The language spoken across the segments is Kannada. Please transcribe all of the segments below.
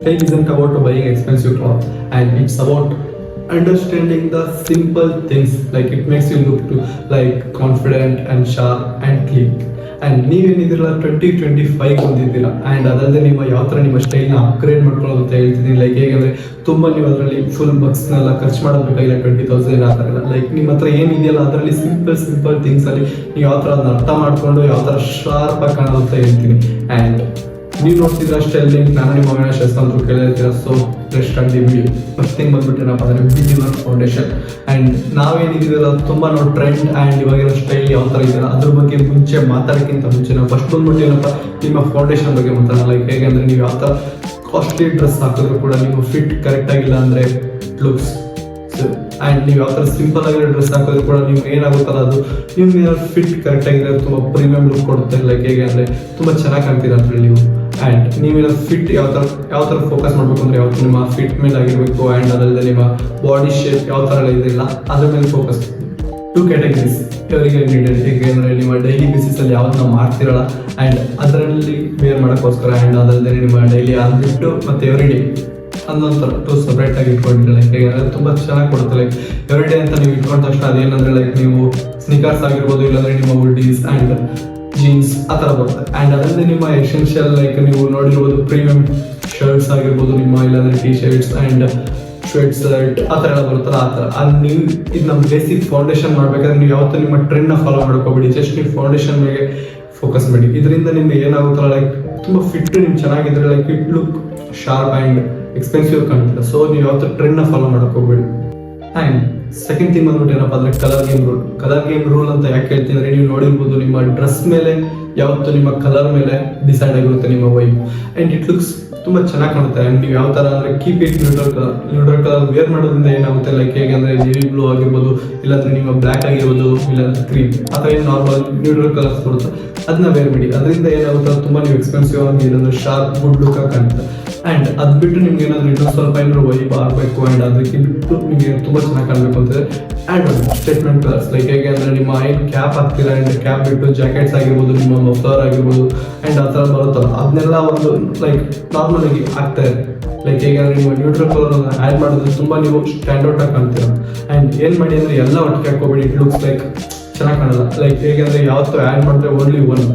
Style isn't about buying expensive clothes, and it's about understanding the simple things. Like it makes you look to like confident and sharp and clean. And ನೀವೇನಿದಿರಲ್ಲ 2025 ಬಂದಿದ್ದೀರಾ ಆ್ಯಂಡ್ ಅದಲ್ಲದೆ ನಿಮ್ಮ ಯಾವ ಥರ ನಿಮ್ಮ ಸ್ಟೈಲ್ನ ಅಪ್ಗ್ರೇಡ್ ಮಾಡ್ಕೊಳ್ಳೋದು ಅಂತ ಹೇಳ್ತಿದ್ದೀನಿ. ಲೈಕ್ ಹೇಗೆಂದರೆ ತುಂಬ ನೀವು ಅದರಲ್ಲಿ ಫುಲ್ ಬಕ್ಸ್ನೆಲ್ಲ ಖರ್ಚು ಮಾಡೋದಕ್ಕಾಗಿಲ್ಲ 20,000 ಆ ಥರ ಇಲ್ಲ. ಲೈಕ್ ನಿಮ್ಮ ಹತ್ರ ಏನಿದೆಯಲ್ಲ ಅದರಲ್ಲಿ ಸಿಂಪಲ್ ಥಿಂಗ್ಸಲ್ಲಿ ನೀವು ಯಾವ ಥರ ಅದನ್ನ ಅರ್ಥ ಮಾಡಿಕೊಂಡು ಯಾವ ಥರ ಶಾರ್ಪಾಗಿ ಕಾಣೋದು ಅಂತ ಹೇಳ್ತೀನಿ. ಆ್ಯಂಡ್ ನೀವು ನೋಡ್ತಿದ್ರೆ ಸ್ಟೈಲ್ ಲಿಂಕ್ ನಾನು ನಿಮ್ಮ ಅವಿನಾಶ್ ಅಂತ ಕೇಳಿರ್ತೀರ. So let's start the video. First thing ಬಂದ್ಬಿಟ್ಟೇನಪ್ಪ ಅಂದರೆ ಬಿಗಿನರ್ ಫೌಂಡೇಶನ್. ಆ್ಯಂಡ್ ನಾವೇನಿದ್ದೀವಲ್ಲ ತುಂಬ ನಾವು ಟ್ರೆಂಡ್ ಆ್ಯಂಡ್ ಇವಾಗಿರೋ ಸ್ಟೈಲ್ ಯಾವ ಥರ ಇದೆಯಲ್ಲ ಅದ್ರ ಬಗ್ಗೆ ಮುಂಚೆ ಮಾತಾಡೋಕ್ಕಿಂತ ಮುಂಚೆ ನಾವು ಫಸ್ಟ್ ಬಂದ್ಬಿಟ್ಟೇನಪ್ಪ ನಿಮ್ಮ ಫೌಂಡೇಶನ್ ಬಗ್ಗೆ ಮಾತಾಡೋಣ. ಲೈಕ್ ಹೇಗೆ ಅಂದರೆ ನೀವು ಯಾವ ಥರ ಕಾಸ್ಟ್ಲಿ ಡ್ರೆಸ್ ಹಾಕಿದ್ರು ಕೂಡ ನಿಮ್ಮ ಫಿಟ್ ಕರೆಕ್ಟಾಗಿಲ್ಲ ಅಂದರೆ ಲುಕ್ಸ್ ಆ್ಯಂಡ್ ನೀವು ಯಾವ ಥರ ಸಿಂಪಲ್ ಆಗಿರೋ ಡ್ರೆಸ್ ಹಾಕಿದ್ರು ಕೂಡ ನೀವು ಏನಾಗುತ್ತಲ್ಲ ಅದು ನಿಮ್ಗೆ ಫಿಟ್ ಕರೆಕ್ಟಾಗಿರೋ ತುಂಬ ಪ್ರೀಮಿಯಂ ಲುಕ್ ಕೊಡುತ್ತೆ. ಲೈಕ್ ಹೇಗೆ ಅಂದರೆ ತುಂಬ ಚೆನ್ನಾಗಿ ಕಾಣ್ತೀರ ಅದರಲ್ಲಿ ನೀವು. ಆ್ಯಂಡ್ ನೀವೆಲ್ಲ ಫಿಟ್ ಯಾವ ಥರ ಫೋಕಸ್ ಮಾಡಬೇಕು ಅಂದರೆ ಯಾವತ್ತು ನಿಮ್ಮ ಫಿಟ್ ಮೇಲೆ ಆಗಿರಬೇಕು. ಆ್ಯಂಡ್ ಅದಲ್ಲದೆ ನಿಮ್ಮ ಬಾಡಿ ಶೇಪ್ ಯಾವ ಥರ ಎಲ್ಲ ಇದೆಯಲ್ಲ ಅದ್ರ ಮೇಲೆ ಫೋಕಸ್. 2 ಕ್ಯಾಟಗರೀಸ್ ಇವರಿಗೆ ನೀಡೆಡ್. ಹೇಗೆ ಅಂದರೆ ನಿಮ್ಮ ಡೈಲಿ ಬೇಸಿಸಲ್ಲಿ ಯಾವ್ದು ನಾವು ಮಾಡ್ತಿರಲ್ಲ ಆ್ಯಂಡ್ ಅದರಲ್ಲಿ ವೇರ್ ಮಾಡೋಕ್ಕೋಸ್ಕರ. ಆ್ಯಂಡ್ ಅದಲ್ಲದೆ ನಿಮ್ಮ ಡೈಲಿ ಅಂದ್ಬಿಟ್ಟು ಮತ್ತು ಎವ್ರಿ ಡೇ ಅನ್ನೊಂಥರ 2 ಸಪ್ರೇಟಾಗಿ ಇಟ್ಕೊಂಡಿದ್ರೆ ಲೈಕ್ ಹೇಗೆ ಅಂದರೆ ತುಂಬ ಚೆನ್ನಾಗಿ ಕೊಡುತ್ತೆ. ಲೈಕ್ ಎವ್ರಿ ಡೇ ಅಂತ ನೀವು ಇಟ್ಕೊಂಡ ತಕ್ಷಣ ಅದೇನಂದರೆ ಲೈಕ್ ನೀವು ಸ್ನಿಕರ್ಸ್ ಆಗಿರ್ಬೋದು, ಇಲ್ಲಾಂದರೆ ನಿಮ್ಮ ಹುಡೀಸ್ ಆ್ಯಂಡ್ ಜೀನ್ಸ್ ಆ ಥರ ಬರುತ್ತೆ. ಆ್ಯಂಡ್ ಅದಲ್ಲದೆ ನಿಮ್ಮ ಎಸೆನ್ಷಿಯಲ್ ಲೈಕ್ ನೀವು ನೋಡಿರ್ಬೋದು ಪ್ರೀಮಿಯಂ ಶರ್ಟ್ಸ್ ಆಗಿರ್ಬೋದು ನಿಮ್ಮ, ಇಲ್ಲಾಂದರೆ ಟಿ ಶರ್ಟ್ಸ್ ಆ್ಯಂಡ್ ಶ್ವೆಟ್ ಶರ್ಟ್ ಆ ಥರ ಎಲ್ಲ ಬರುತ್ತಲ್ಲ ಆ ಥರ. ಅದು ನೀವು ಇದು ನಮ್ಮ ಬೇಸಿಕ್ ಫೌಂಡೇಶನ್ ಮಾಡಬೇಕಾದ್ರೆ ನೀವು ಯಾವತ್ತೂ ನಿಮ್ಮ ಟ್ರೆಂಡ್ನ ಫಾಲೋ ಮಾಡ್ಕೋಬೇಡಿ. ಜಸ್ಟ್ ನೀವು ಫೌಂಡೇಶನ್ ಮೇಲೆ ಫೋಕಸ್ ಮಾಡಿ. ಇದರಿಂದ ನಿಮ್ಗೆ ಏನಾಗುತ್ತಲ್ಲ ಲೈಕ್ ತುಂಬ ಫಿಟ್ ನಿಮ್ಗೆ ಚೆನ್ನಾಗಿದ್ರೆ like it look sharp and expensive ಕಾಣುತ್ತೆ. ಸೊ ನೀವು ಯಾವತ್ತೂ ಟ್ರೆಂಡ್ನ ಫಾಲೋ ಮಾಡೋಕ್ಕೋಗ್ಬೇಡಿ. ಆ್ಯಂಡ್ ಸೆಕೆಂಡ್ ಥಿಂಗ್ ಬಂದ್ಬಿಟ್ಟು ಏನಪ್ಪ ಅಂದರೆ ಕಲರ್ ಗೇಮ್ ರೂಲ್ ಅಂತ ಯಾಕೆ ಹೇಳ್ತೀನಿ ಅಂದರೆ ನೀವು ನೋಡಿರ್ಬೋದು ನಿಮ್ಮ ಡ್ರೆಸ್ ಮೇಲೆ ಯಾವತ್ತು ನಿಮ್ಮ ಕಲರ್ ಮೇಲೆ ಡಿಸೈಡ್ ಆಗಿರುತ್ತೆ ನಿಮ್ಮ ವೈಬ್. ಆ್ಯಂಡ್ ಇಟ್ ಲುಕ್ಸ್ ತುಂಬ ಚೆನ್ನಾಗಿ ಕಾಣುತ್ತೆ. ಆ್ಯಂಡ್ ನೀವು ಯಾವ ಥರ ಅಂದರೆ keep it neutral colour wear ಮಾಡೋದ್ರಿಂದ ಏನಾಗುತ್ತೆ ಲೈಕ್ ಹೇಗೆ ಅಂದರೆ ನೇವಿ ಬ್ಲೂ ಆಗಿರ್ಬೋದು, ಇಲ್ಲಾಂದರೆ ನಿಮ್ಮ ಬ್ಲ್ಯಾಕ್ ಆಗಿರ್ಬೋದು, ಇಲ್ಲಾಂದರೆ ಕ್ರೀಮ್ ಆ ಥರ ಏನು ನಾರ್ಮಲ್ ನ್ಯೂಟ್ರಲ್ ಕಲರ್ಸ್ ಬರುತ್ತೆ ಅದನ್ನ ವೇರ್ ಮಾಡಿ. ಅದರಿಂದ ಏನಾಗುತ್ತೆ ತುಂಬ ನೀವು ಎಕ್ಸ್ಪೆನ್ಸಿವ್ ಆಗಿ ಇಲ್ಲಾಂದರೆ ಶಾರ್ಪ್ ಗುಡ್ ಲುಕ್ ಆಗಿ ಕಾಣುತ್ತೆ. ಆ್ಯಂಡ್ ಅದು ಬಿಟ್ಟು ನಿಮ್ಗೆ ಏನಾದರೂ ಇನ್ನೊಂದು ಸ್ವಲ್ಪ ಏನಾದ್ರು ವೈಬ್ ಆಗಬೇಕು ಆ್ಯಂಡ್ ಅದಕ್ಕೆ ಬಿಟ್ಟು ನಿಮಗೆ ತುಂಬ ಚೆನ್ನಾಗಿ ಕಾಣಬೇಕು ಅಂತಂದರೆ ಆ್ಯಂಡ್ ಸ್ಟೇಟ್ಮೆಂಟ್ ಕಲರ್ಸ್. ಲೈಕ್ ಹೇಗೆ ಅಂದರೆ ನಿಮ್ಮ ಏನು ಕ್ಯಾಪ್ ಹಾಕ್ತೀರಾ ಆ್ಯಂಡ್ ಕ್ಯಾಪ್ ಬಿಟ್ಟು ಜಾಕೆಟ್ಸ್ ಆಗಿರ್ಬೋದು, ನಿಮ್ಮ ಮಫ್ಲರ್ ಆಗಿರ್ಬೋದು ಆ್ಯಂಡ್ ಆ ಥರ ಬರುತ್ತಲ್ಲ ಅದನ್ನೆಲ್ಲ ಒಂದು ಲೈಕ್ ನಾರ್ಮಲ್ ಆಗಿ ಆಗ್ತಾರೆ. ಲೈಕ್ ಹೇಗೆ ಅಂದರೆ ನೀವು ನ್ಯೂಟ್ರಲ್ ಕಲರ್ ಆ್ಯಡ್ ಮಾಡಿದ್ರೆ ತುಂಬ ನೀವು ಸ್ಟ್ಯಾಂಡೌಟ್ ಆಗಿ ಕಾಣ್ತೀರ. ಆ್ಯಂಡ್ ಏನು ಮಾಡಿ ಅಂದರೆ ಎಲ್ಲ ಒಟ್ಟಿಗೆ ಹಾಕೋಬೇಡಿ, ಇಟ್ ಲುಕ್ಸ್ ಲೈಕ್ ಚೆನ್ನಾಗಿ ಕಾಣಲ್ಲ. ಲೈಕ್ ಹೇಗೆ ಅಂದರೆ ಯಾವತ್ತೂ ಆ್ಯಡ್ ಮಾಡಿದ್ರೆ ಓನ್ಲಿ ಒನ್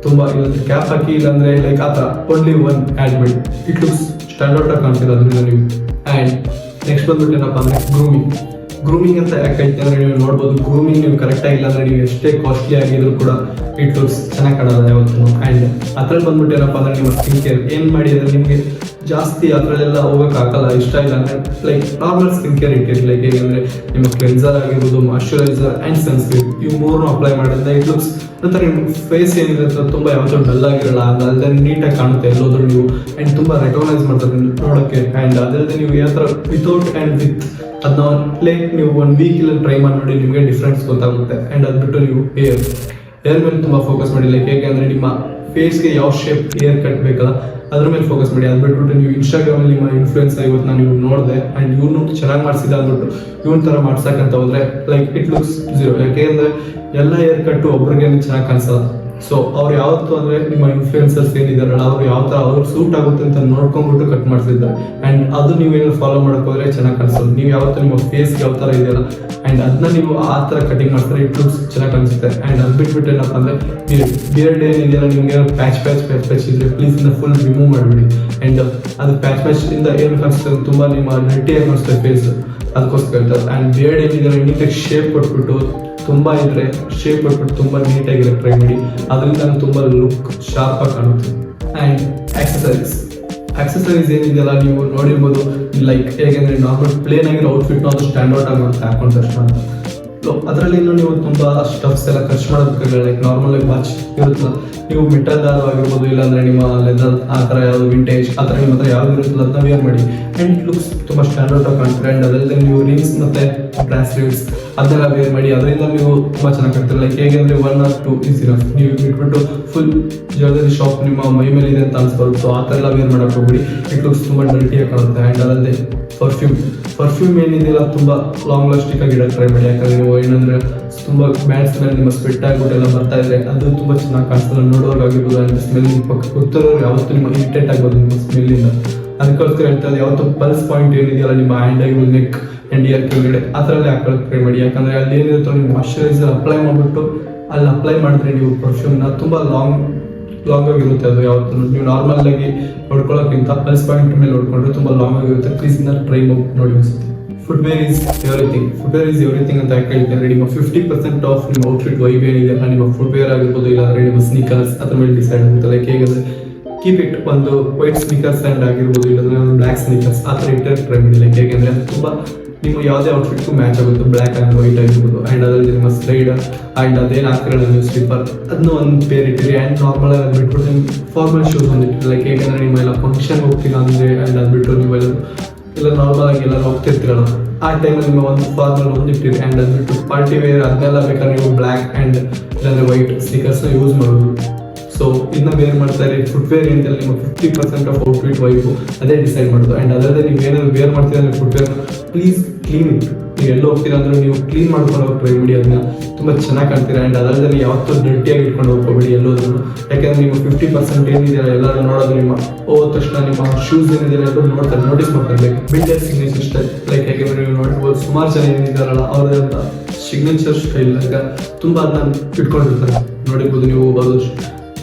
ತುಂಬ ಇಲ್ಲಂದ್ರೆ ಕ್ಯಾಪ್ ಹಾಕಿ, ಇಲ್ಲಾಂದರೆ ಲೈಕ್ ಆ ಥರ ಓನ್ಲಿ ಒನ್ ಆ್ಯಡ್ ಮಾಡಿ. ಇಟ್ ಲುಕ್ಸ್ ಸ್ಟ್ಯಾಂಡರ್ಡ್ ಆಗಿ ಕಾಣ್ತೀರ ಅದರಿಂದ ನೀವು. ಆ್ಯಂಡ್ ನೆಕ್ಸ್ಟ್ ಬಂದ್ಬಿಟ್ಟು ಏನಪ್ಪ ಅಂದರೆ ಗ್ರೂಮಿಂಗ್ ಅಂತ ಯಾಕೆ ಹೇಳ್ತೀನಿ ಅಂದರೆ ನೀವು ನೋಡ್ಬೋದು ಗ್ರೂಮಿಂಗ್ ನೀವು ಕರೆಕ್ಟಾಗಿ ಇಲ್ಲ ಅಂದರೆ ನೀವು ಎಷ್ಟೇ ಕಾಸ್ಟ್ಲಿ ಆಗಿದ್ರು ಕೂಡ ಇಟ್ ಲುಕ್ಸ್ ಚೆನ್ನಾಗಿ ಕಾಣಲ್ಲ ಯಾವತ್ತು. ಆ್ಯಂಡ್ ಅದ್ರಲ್ಲಿ ಬಂದ್ಬಿಟ್ಟು ಏನಪ್ಪ ಅಂದರೆ ನಿಮ್ಮ ಸ್ಕಿನ್ ಕೇರ್ ಏನು ಮಾಡಿ ಅಂದರೆ ನಿಮಗೆ ಜಾಸ್ತಿ ಅದರಲ್ಲೆಲ್ಲ ಹೋಗೋಕ್ಕಾಗಲ್ಲ, ಇಷ್ಟ ಇಲ್ಲ ಅಂದರೆ ಲೈಕ್ ನಾರ್ಮಲ್ ಸ್ಕಿನ್ ಕೇರ್ ಇಟ್ಟಿರಿ. ಲೈಕ್ ಹೇಗೆ ಅಂದರೆ ನಿಮ್ಮ ಕ್ಲೆನ್ಸರ್ ಆಗಿರ್ಬೋದು, ಮಾಯ್ಶ್ಚರೈಸರ್ ಆ್ಯಂಡ್ ಸನ್ಸ್ಕ್ರೀನ್ ಇವು 3 ಅಪ್ಲೈ ಮಾಡಿದ್ರೆ ಇಟ್ ಲುಕ್ಸ್ ನಂತರ ನಿಮ್ಮ ಫೇಸ್ ಏನಿರುತ್ತೆ ತುಂಬ ಯಾವತ್ತೂ ಡಲ್ ಆಗಿರಲ್ಲ, ಅದಲ್ಲದೆ ನೀಟಾಗಿ ಕಾಣುತ್ತೆ ಎಲ್ಲೋದ್ರೂ ನೀವು. ಆ್ಯಂಡ್ ತುಂಬ ರೆಕಗ್ನೈಸ್ ಮಾಡ್ತಾರೆ ನೋಡೋಕ್ಕೆ. ಆ್ಯಂಡ್ ಅದಲ್ಲದೆ ನೀವು ಯಾವ ಥರ ವಿತೌಟ್ ಆ್ಯಂಡ್ ವಿತ್ ಅದನ್ನ ಲೈಕ್ ನೀವು 1 ವೀಕ್ ಇಲ್ಲ ಟ್ರೈ ಮಾಡಿ ನೋಡಿ, ನಿಮಗೆ ಡಿಫ್ರೆನ್ಸ್ ಗೊತ್ತಾಗುತ್ತೆ. ಆ್ಯಂಡ್ ಅದು ಬಿಟ್ಟು ನೀವು ಹೇರ್ ಮೇಲೆ ತುಂಬ ಫೋಕಸ್ ಮಾಡಿ. ಲೈಕ್ ಹೇಗೆ ಅಂದರೆ ನಿಮ್ಮ ಫೇಸ್ಗೆ ಯಾವ ಶೇಪ್ ಹೇರ್ ಕಟ್ ಬೇಕಲ್ಲ ಅದ್ರ ಮೇಲೆ ಫೋಕಸ್ ಮಾಡಿ. ಅದು ಬಿಟ್ಬಿಟ್ಟು ನೀವು ಇನ್ಸ್ಟಾಗ್ರಾಮಲ್ಲಿ ನಿಮ್ಮ ಇನ್ಫ್ಲೂಯೆನ್ಸ್ ಇವತ್ತು ನಾನು ಇವ್ನು ನೋಡಿದೆ ಆ್ಯಂಡ್ ಇವನು ಚೆನ್ನಾಗಿ ಮಾಡಿಸಿದ ಅಂದ್ಬಿಟ್ಟು ಇವನ್ ಥರ ಮಾಡ್ಸಕ್ಕಂತ ಹೋದರೆ ಲೈಕ್ ಇಟ್ ಲುಕ್ಸ್ ಝೀರೋ. ಯಾಕೆ ಅಂದರೆ ಎಲ್ಲ ಹೇರ್ ಕಟ್ಟು ಒಬ್ರಿಗೆ ಚೆನ್ನಾಗಿ ಕಾಣಿಸಲ್ಲ. ಸೊ ಅವ್ರು ಯಾವತ್ತು ಅಂದರೆ ನಿಮ್ಮ ಇನ್ಫ್ಲೂಯೆನ್ಸರ್ಸ್ ಏನಿದಾರಲ್ಲ ಅವ್ರು ಯಾವ ಥರ ಅವ್ರಿಗೆ ಸೂಟ್ ಆಗುತ್ತೆ ಅಂತ ನೋಡ್ಕೊಂಡ್ಬಿಟ್ಟು ಕಟ್ ಮಾಡಿಸಿದ್ದಾರೆ. ಆ್ಯಂಡ್ ಅದು ನೀವೇನು ಫಾಲೋ ಮಾಡೋಕ್ಕೋದ್ರೆ ಚೆನ್ನಾಗಿ ಕಾಣಿಸೋದು. ನೀವು ಯಾವತ್ತು ನಿಮ್ಮ ಫೇಸ್ಗೆ ಯಾವ ಥರ ಇದೆಯಲ್ಲ ಆ್ಯಂಡ್ ಅದನ್ನ ನೀವು ಆ ಥರ ಕಟಿಂಗ್ ಮಾಡ್ತಾರೆ ಇಟ್ ಲುಕ್ಸ್ ಚೆನ್ನಾಗಿ ಕಾಣಿಸುತ್ತೆ. ಆ್ಯಂಡ್ ಅದು ಬಿಟ್ಬಿಟ್ಟು ಏನಪ್ಪ ಅಂದರೆ ಬಿಯರ್ಡ್ ಏನಿದೆಯಲ್ಲ ನಿಮಗೆ ಪ್ಯಾಚ್ ಇದ್ರೆ ಪ್ಲೀಸ್ ಇಂದ ಫುಲ್ ರಿಮೂವ್ ಮಾಡಿಬಿಡಿ. ಆ್ಯಂಡ್ ಅದು ಪ್ಯಾಚ್ ಇಂದ ಏನು ಕಾಣಿಸ್ತದೆ ತುಂಬ ನಿಮ್ಮ ನಟ್ಟಿಯಾಗಿ ಕಾಣಿಸ್ತದೆ ಫೇಸ್, ಅದಕ್ಕೋಸ್ಕರ ಹೇಳ್ತಾರೆ. ಆ್ಯಂಡ್ ಬಿಯರ್ಡ್ ಏನಿದೆ ನೀಟಾಗಿ ಶೇಪ್ ಕೊಟ್ಬಿಟ್ಟು ತುಂಬ ಇದ್ರೆ ಶೇಪ್ ಕೊಟ್ಬಿಟ್ಟು ತುಂಬ ನೀಟಾಗಿರೋ ಟ್ರೈ ಮಾಡಿ. ಅದರಿಂದ ತುಂಬ ಲುಕ್ ಶಾರ್ಪಾಗಿ ಕಾಣುತ್ತೆ. ಆ್ಯಂಡ್ ಆಕ್ಸೆಸರೀಸ್ ಏನಿದೆಯಲ್ಲ ನೀವು ನೋಡಿರ್ಬೋದು ಲೈಕ್ ಹೇಗೆಂದರೆ ನಾರ್ಮಲ್ ಪ್ಲೇನ್ ಆಗಿರೋ ಔಟ್ಫಿಟ್ನ ಅದು ಸ್ಟ್ಯಾಂಡರ್ಡ್ ಆಗಿ ಮಾಡುತ್ತೆ ಹಾಕೊಂಡ ತಕ್ಷಣ. ಅದರಲ್ಲಿ ಇನ್ನೂ ನೀವು ತುಂಬ ಸ್ಟಫ್ಸ್ ಎಲ್ಲ ಖರ್ಚು ಮಾಡೋದಕ್ಕಾಗಲ್ಲ. ಲೈಕ್ ನಾರ್ಮಲಾಗಿ ವಾಚ್ ಇರುತ್ತಲ್ಲ, ನೀವು ಮೆಟಲ್ ದಾರ ಆಗಿರ್ಬೋದು, ಇಲ್ಲಾಂದರೆ ನಿಮ್ಮ ಲೆದರ್ ಆ ಥರ ಯಾವುದು ವಿಂಟೇಜ್ ಆ ಥರ ನಿಮ್ಮ ಹತ್ರ ಯಾವ್ದು ಇರುತ್ತಲ್ಲ ಅದನ್ನ ವೇರ್ ಮಾಡಿ. ಆ್ಯಂಡ್ ಇಟ್ ಲುಕ್ಸ್ ತುಂಬ ಸ್ಟ್ಯಾಂಡರ್ಡ್ ಆಗಿ ಕಾಣ್ತೀರ. ಆ್ಯಂಡ್ ಅದಲ್ಲದೆ ನೀವು ರಿಂಗ್ಸ್ ಮತ್ತು ಬ್ರಾಸ್ಲೆಟ್ಸ್ ಅದನ್ನೆಲ್ಲ ವೇರ್ ಮಾಡಿ. ಅದರಿಂದ ನೀವು ತುಂಬ ಚೆನ್ನಾಗಿ ಕಾಣ್ತೀರ. ಲೈಕ್ ಹೇಗೆ ಅಂದರೆ 1 or 2 is enough. ನೀವು ಬಿಟ್ಬಿಟ್ಟು ಫುಲ್ ಜ್ಯುವೆಲರಿ ಶಾಪ್ ನಿಮ್ಮ ಮೈ ಮೇಲೆ ಇದೆ ಅಂತ ಅನ್ಸ್ಬಾರ್ದು. ಸೊ ಆ ಥರ ಎಲ್ಲ ವೇರ್ ಮಾಡೋಕ್ಕೆ ಹೋಗ್ಬಿಡಿ, ಇಟ್ ಲುಕ್ಸ್ ತುಂಬ ಡರ್ಟಿಯಾಗಿ ಕಾಣುತ್ತೆ. ಆ್ಯಂಡ್ ಅದಲ್ಲದೆ ಪರ್ಫ್ಯೂಮ್ ಏನಿದೆಯಲ್ಲ ತುಂಬ ಲಾಂಗ್ ಲಾಸ್ಟಿಕ್ ಆಗಿ ಇಡೋಕ್ಕೆ ಟ್ರೈ ಮಾಡಿ. ಯಾಕಂದರೆ ನೀವು ಏನಂದರೆ ತುಂಬ ಬ್ಯಾಡ್ಸ್ ಮೇಲೆ ನಿಮ್ಮ ಸ್ವೆಟ್ ಆಗಿಬಿಟ್ಟೆಲ್ಲ ಬರ್ತಾ ಇದ್ರೆ ಅದು ತುಂಬ ಚೆನ್ನಾಗಿ ಕಾಣಿಸ್ತದೆ ನೋಡೋರ್ಗಾಗಿರ್ಬೋದು. ಆ್ಯಂಡ್ ಸ್ಮೆಲ್ ಪಕ್ಕ ಗೊತ್ತಿರೋರು ಯಾವತ್ತೂ ನಿಮ್ಮ ಇರಿಟೇಟ್ ಆಗ್ಬೋದು ನಿಮ್ಮ ಸ್ಮೆಲ್ಲಿಂದ. ಅದಕ್ಕೋಸ್ಕರ ಹೇಳ್ತಾರೆ ಯಾವತ್ತು ಪಲ್ಸ್ ಪಾಯಿಂಟ್ ಏನಿದೆಯಲ್ಲ ನಿಮ್ಮ hand I neck and year ಕೆಳಗಡೆ ಆ ಥರ ಹಾಕೊಳ್ಳೋಕೆ ಟ್ರೈ ಮಾಡಿ. ಯಾಕಂದರೆ ಅಲ್ಲಿ ಏನಿರುತ್ತೋ ನೀವು ಮಾಯ್ಶ್ಚರೈಸರ್ ಅಪ್ಲೈ ಮಾಡಿಬಿಟ್ಟು ಅಲ್ಲಿ ಅಪ್ಲೈ ಮಾಡಿದ್ರೆ ನೀವು ಪರ್ಫ್ಯೂಮ್ನ ತುಂಬ ಲಾಂಗ್ ಆಗಿರುತ್ತೆ. ಅದು ಯಾವತ್ತು ನೀವು ನಾರ್ಮಲ್ ಆಗಿ ನೋಡ್ಕೊಳ್ಳೋಕ್ಕಿಂತ ಪಲ್ಸ್ ಪಾಯಿಂಟ್ ಮೇಲೆ ನೋಡ್ಕೊಂಡ್ರೆ ತುಂಬ ಲಾಂಗ್ ಆಗಿರುತ್ತೆ. ಪ್ಲೀಸ್ ಇದನ್ನ ಟ್ರೈ ನೋಡಿ ಅನಿಸುತ್ತೆ. ಫುಟ್ವೇರ್ ಈಸ್ ಎವ್ರಿಥಿಂಗ್ ಅಂತ ಹೇಳ್ತಾರೆ. ನಿಮ್ಮ 50% ಆಫ್ ನಿಮ್ಮ ಔಟ್ಫಿಟ್ ವೈಬ್ ಏನಿದೆ ನಿಮ್ಮ ಫುಟ್ವೇರ್ ಆಗಿರ್ಬೋದು, ಇಲ್ಲಾಂದ್ರೆ ನಿಮ್ಮ ಸ್ನೀಕರ್ಸ್ ಅದ್ರ ಮೇಲೆ ಡಿಸೈಡ್ ಆಗುತ್ತೆ. ಲೈಕ್ ಹೇಗಂದ್ರೆ ಕೀಪ್ ಇಟ್ ಒಂದು ವೈಟ್ ಸ್ನೀಕರ್ಸ್ ಆ್ಯಂಡ್ ಆಗಿರ್ಬೋದು, ಇಲ್ಲಾಂದ್ರೆ ಒಂದು ಬ್ಲ್ಯಾಕ್ ಸ್ನೀಕರ್ಸ್ ಆ ಥರ ಇಟ್ಟರೆ ಟ್ರೈ ಮಾಡಿ. ಲೈಕ್ ಹೇಗೆಂದರೆ ಅದು ತುಂಬ ನಿಮ್ಮ ಯಾವುದೇ ಔಟ್ಫಿಟ್ಗೂ ಮ್ಯಾಚ್ ಆಗುತ್ತೆ. ಬ್ಲ್ಯಾಕ್ ಆ್ಯಂಡ್ ವೈಟ್ ಆಗಿರ್ಬೋದು, ಆ್ಯಂಡ್ ಅದರಲ್ಲಿ ನಿಮ್ಮ ಸ್ಲೈಡರ್ ಆ್ಯಂಡ್ ಅದೇನು ಹಾಕಿರೋದು ನೀವು ಸ್ಲಿಪ್ಪರ್ ಅದನ್ನ ಒಂದು ಪೇರ್ ಇಟ್ಟಿರಿ. ಆ್ಯಂಡ್ ನಾರ್ಮಲ್ ಆಗಿ ಬಿಟ್ಬಿಟ್ಟು ನಿಮ್ಮ ಫಾರ್ಮಲ್ ಶೂಸ್ ಒಂದು ಇಟ್ಟಿರಿ. ಲೈಕ್ ಹೇಗೆಂದರೆ ನೀವೆಲ್ಲ ಫಂಕ್ಷನ್ ಹೋಗ್ತೀರಾ ಅಂದರೆ ಆ್ಯಂಡ್ ಅದು ಬಿಟ್ಟು ನೀವೆಲ್ಲ ಇಲ್ಲ ನಾರ್ಮಲ್ ಆಗಿ ಎಲ್ಲರೂ ಹೋಗ್ತಿರ್ತೀರಲ್ಲ ಆ ಟೈಮಲ್ಲಿ ನಿಮ್ಮ ಒಂದು ಫಾರ್ಮಲ್ ಒಂದು ಇಟ್ಟಿರಿ. ಆ್ಯಂಡ್ ಅದು ಬಿಟ್ಟು ಪಾರ್ಟಿ ವೇರ್ ಅದನ್ನೆಲ್ಲ ಬೇಕಾದ್ರೆ ನೀವು ಬ್ಲ್ಯಾಕ್ ಆ್ಯಂಡ್ ಇಲ್ಲಾಂದರೆ ವೈಟ್ ಸ್ನೀಕರ್ಸ್ನ ಯೂಸ್ ಮಾಡೋದು. ಸೊ ಇದನ್ನ ವೇರ್ ಮಾಡ್ತಾರೆ. ಫುಟ್ವೇರ್ ಏನಿದೆ ನಿಮ್ಮ 50% ಆಫ್ ಔಟ್ಫಿಟ್ ವೈಬು ಅದೇ ಡಿಸೈಡ್ ಮಾಡೋದು. ಆ್ಯಂಡ್ ಅದಲ್ಲದೆ ನೀವು ಏನಾದ್ರು ವೇರ್ ಮಾಡ್ತೀರಾ ಅಂದರೆ ಫುಟ್ವೇರ್ನ ಪ್ಲೀಸ್ ಕ್ಲೀನ್ ಇಟ್ಟು ನೀವು ಎಲ್ಲೋ ಹೋಗ್ತೀರಾ ಅಂದ್ರೆ ನೀವು ಕ್ಲೀನ್ ಮಾಡ್ಕೊಂಡು ಹೋಗಿ ಟ್ರೈ ಮಾಡಿ. ಅದನ್ನ ತುಂಬ ಚೆನ್ನಾಗಿ ಕಾಣ್ತೀರಾ. ಆ್ಯಂಡ್ ಅದಲ್ಲದೆ ನೀವು ಯಾವತ್ತೂ ಡರ್ಟಿಯಾಗಿ ಇಟ್ಕೊಂಡು ಹೋಗ್ಕೋಬೇಡಿ ಎಲ್ಲೋದ್ರೂ. ಯಾಕೆಂದರೆ ನಿಮ್ಮ 50% ಏನಿದೆಯಲ್ಲ ಎಲ್ಲರೂ ನೋಡೋದು ನಿಮ್ಮ ಹೋದ ತಕ್ಷಣ ನಿಮ್ಮ ಶೂಸ್ ಏನಿದೆಯಲ್ಲ ಎಲ್ಲರೂ ನೋಡ್ತಾರೆ, ನೋಟಿಸ್ ಮಾಡ್ತಾರೆ. Like builder signature style. Like ಯಾಕೆಂದರೆ ನೀವು ನೋಡ್ಬೋದು ಸುಮಾರು ಜನ ಏನಿದ್ದಾರಲ್ಲ ಅವ್ರದ್ದಂಥ ಸಿಗ್ನೇಚರ್ ಸ್ಟೈಲ್ ತುಂಬ ಅದನ್ನ ಇಟ್ಕೊಂಡಿರ್ತಾರೆ. ನೋಡಿರ್ಬೋದು ನೀವು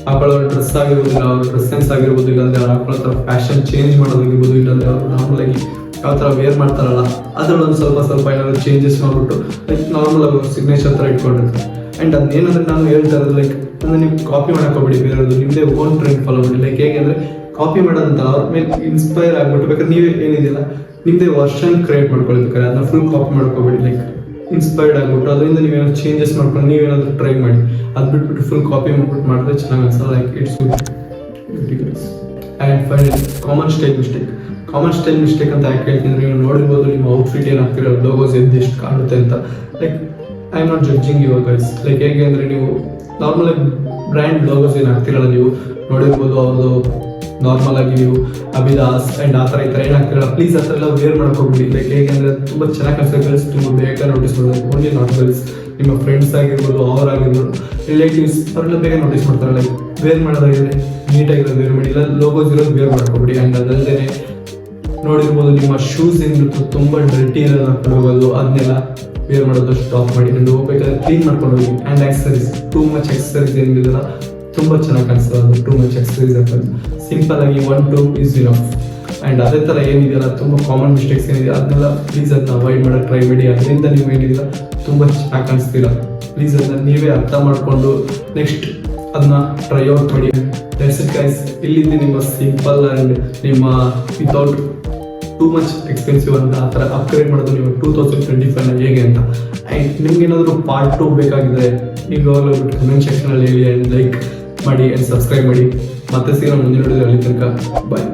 ಹಾಕೊಳ್ಳೋ ಡ್ರೆಸ್ ಆಗಿರ್ಬೋದು, ಅವ್ರ ಡ್ರೆಸ್ ಸೆನ್ಸ್ ಆಗಿರ್ಬೋದು, ಇಲ್ಲಾಂದರೆ ಅವ್ರು ಹಾಕೊಳ್ಳೋ ಥರ ಫ್ಯಾಷನ್ ಚೇಂಜ್ ಮಾಡೋದಾಗಿರ್ಬೋದು, ಇಲ್ಲಾಂದರೆ ಅವರು ನಾರ್ಮಲಾಗಿ ಯಾವ ಥರ ವೇರ್ ಮಾಡ್ತಾರಲ್ಲ ಅದರಲ್ಲಿ ಒಂದು ಸ್ವಲ್ಪ ಏನಾದರೂ ಚೇಂಜಸ್ ಮಾಡಿಬಿಟ್ಟು ಲೈಕ್ ನಾರ್ಮಲ್ ಆಗಿ ಸಿಗ್ನೇಚರ್ ಥರ ಇಟ್ಕೊಂಡಿರ್ತಾರೆ. ಆ್ಯಂಡ್ ಅದೇನಂದ್ರೆ ನಾನು ಹೇಳ್ತಾ ಇರೋದು ಲೈಕ್ ಅಂದರೆ ನೀವು ಕಾಪಿ ಮಾಡೋಕ್ಕೋಗ್ಬೇಡಿ ಬೇರೆಯವ್ರದ್ದು, ನಿಮ್ಮದೇ ಓನ್ ಟ್ರೆಂಡ್ ಫಾಲೋ ಮಾಡಿ. ಲೈಕ್ ಹೇಗೆಂದರೆ ಕಾಪಿ ಮಾಡೋದಂತ ಅವ್ರ ಮೇಲೆ ಇನ್ಸ್ಪೈರ್ ಆಗಿಬಿಟ್ಟು ಬೇಕಾದ್ರೆ ನೀವೇ ಏನಿದೆಯಲ್ಲ ನಿಮ್ಮದೇ ವರ್ಷನ್ ಕ್ರಿಯೇಟ್ ಮಾಡ್ಕೊಳ್ಬೇಕಾದ್ರೆ ಅದನ್ನ ಫುಲ್ ಕಾಪಿ ಮಾಡ್ಕೋಬೇಡಿ. ಲೈಕ್ ಇನ್ಸ್ಪೈರ್ಡ್ ಆಗಿಬಿಟ್ಟು ಅದರಿಂದ ನೀವೇನಾದ್ರು ಚೇಂಜಸ್ ಮಾಡ್ಕೊಂಡು ನೀವೇನಾದರೂ ಟ್ರೈ ಮಾಡಿ. ಅದು ಬಿಟ್ಬಿಟ್ಟು ಫುಲ್ ಕಾಪಿ ಮಾಡ್ಬಿಟ್ಟು ಮಾಡಿದ್ರೆ ಚೆನ್ನಾಗಿ ಅನ್ಸಲ್ಲ. Like it's good. And finally common style mistake ಅಂತ ಯಾಕೆ ಹೇಳ್ತೀನಿ, ನೀವು ನೋಡಿರ್ಬೋದು ನಿಮ್ಮ ಔಟ್ಫಿಟ್ ಏನಾಗ್ತಿರೋ ಲೋಗೋಸ್ ಎಷ್ಟು ಕಾಣುತ್ತೆ ಅಂತ. Like I am not judging your guys. Like ಹೇಗೆ ಅಂದರೆ ನೀವು ನಾರ್ಮಲಾಗಿ ಬ್ರ್ಯಾಂಡ್ ಲೋಗೋಸ್ ಏನು ಹಾಕ್ತಿರಲ್ಲ ನೀವು ನೋಡಿರ್ಬೋದು ಅವ್ರದ್ದು ನಾರ್ಮಲ್ ಆಗಿ ನೀವು ಅಬಿದಾಸ್ ಆ್ಯಂಡ್ ಆ ಥರ ಈ ಥರ ಏನು ಹಾಕ್ತಿರಲ್ಲ ಪ್ಲೀಸ್ ಆ ಥರ ಎಲ್ಲ ವೇರ್ ಮಾಡ್ಕೋಬಿಡಿ. ಲೈಕ್ ಹೇಗೆ ಅಂದರೆ ತುಂಬ ಚೆನ್ನಾಗಿ ಕಾಣಿಸ್ತದೆ. ಗರ್ಲ್ಸ್ ತುಂಬ ಬೇಗ ನೋಟಿಸ್ ಮಾಡೋದು. ಓನ್ಲಿ ನಾಟ್ ಗರ್ಲ್ಸ್, ನಿಮ್ಮ ಫ್ರೆಂಡ್ಸ್ ಆಗಿರ್ಬೋದು, ಅವರಾಗಿರ್ಬೋದು, ರಿಲೇಟಿವ್ಸ್ ಅವರೆಲ್ಲ ಬೇಗ ನೋಟಿಸ್ ಮಾಡ್ತಾರೆ. ಲೈಕ್ ವೇರ್ ಮಾಡೋದಾಗಿದೆ ನೀಟಾಗಿರೋದು ವೇರ್ ಮಾಡಿ, ಇಲ್ಲ ಲೋಗೋಸ್ ಇರೋದು ವೇರ್ ಮಾಡ್ಕೊಬಿಡಿ. ಆ್ಯಂಡ್ ಅದಲ್ಲದೆ ನೋಡಿರ್ಬೋದು ನಿಮ್ಮ ಶೂಸ್ ಏನಿರುತ್ತೆ ತುಂಬ ಡರ್ಟಿ ಇರೋದು ಹಾಕೊಂಡು ಹೋಗೋದು ಅದನ್ನೆಲ್ಲ ವೇರ್ ಮಾಡೋದು ಸ್ಟಾಪ್ ಮಾಡಿ. ಆ್ಯಂಡ್ ಹೋಗ್ಬೇಕಾದ್ರೆ ಕ್ಲೀನ್ ಮಾಡ್ಕೊಂಡು ಹೋಗಿ. And accessories too much accessories ಏನಿದೆಯಲ್ಲ ತುಂಬ ಚೆನ್ನಾಗಿ ಕಾಣಿಸ್ತದೆ. ಅದು ಟೂ ಮಚ್ ಎಕ್ಸಸರೀಸ್ ಹಾಕೋದು ಸಿಂಪಲ್ ಆಗಿ 1-2 ಈಸ್ ಇನಫ್. ಆ್ಯಂಡ್ ಅದೇ ಥರ ಏನಿದೆಯಲ್ಲ ತುಂಬ ಕಾಮನ್ ಮಿಸ್ಟೇಕ್ಸ್ ಏನಿದೆ ಅದನ್ನೆಲ್ಲ ಪ್ಲೀಸ್ ಅದನ್ನ ಅವಾಯ್ಡ್ ಮಾಡೋಕ್ಕೆ ಟ್ರೈ ಮಾಡಿ. ಅದರಿಂದ ನೀವು ಏನಿಲ್ಲ ತುಂಬ ಚೆನ್ನಾಗಿ ಕಾಣಿಸ್ತೀರ. ಪ್ಲೀಸ್ ಅದನ್ನ ನೀವೇ ಅರ್ಥ ಮಾಡಿಕೊಂಡು ನೆಕ್ಸ್ಟ್ ಅದನ್ನ ಟ್ರೈ ಔಟ್ ಮಾಡಿ. That's it guys. ಇಲ್ಲಿಂದ ನಿಮ್ಮ ಸಿಂಪಲ್ ಆ್ಯಂಡ್ ನಿಮ್ಮ ವಿತೌಟ್ ಟೂ ಮಚ್ ಎಕ್ಸ್ಪೆನ್ಸಿವ್ ಅಂತ ಆ ಥರ ಅಪ್ಗ್ರೇಡ್ ಮಾಡೋದು ನೀವು 2025 ಹೇಗೆ ಅಂತ. ಆ್ಯಂಡ್ ನಿಮ್ಗೆ ಏನಾದರೂ ಪಾರ್ಟ್ 2 ಬೇಕಾಗಿದ್ರೆ ನೀವು ಹೋಗ್ಬಿಟ್ಟು ಕಮೆಂಟ್ ಸೆಕ್ಷನಲ್ಲಿ ಹೇಳಿ. ಆ್ಯಂಡ್ ಲೈಕ್ ಮಾಡಿ ಆ್ಯಂಡ್ ಸಬ್ಸ್ಕ್ರೈಬ್ ಮಾಡಿ. ಮತ್ತೆ ಸಿಗೋಣ ಮುಂದಿನ ವಿಡಿಯೋದಲ್ಲಿ. ಅಲ್ಲಿ ತನಕ ಬಾಯ್.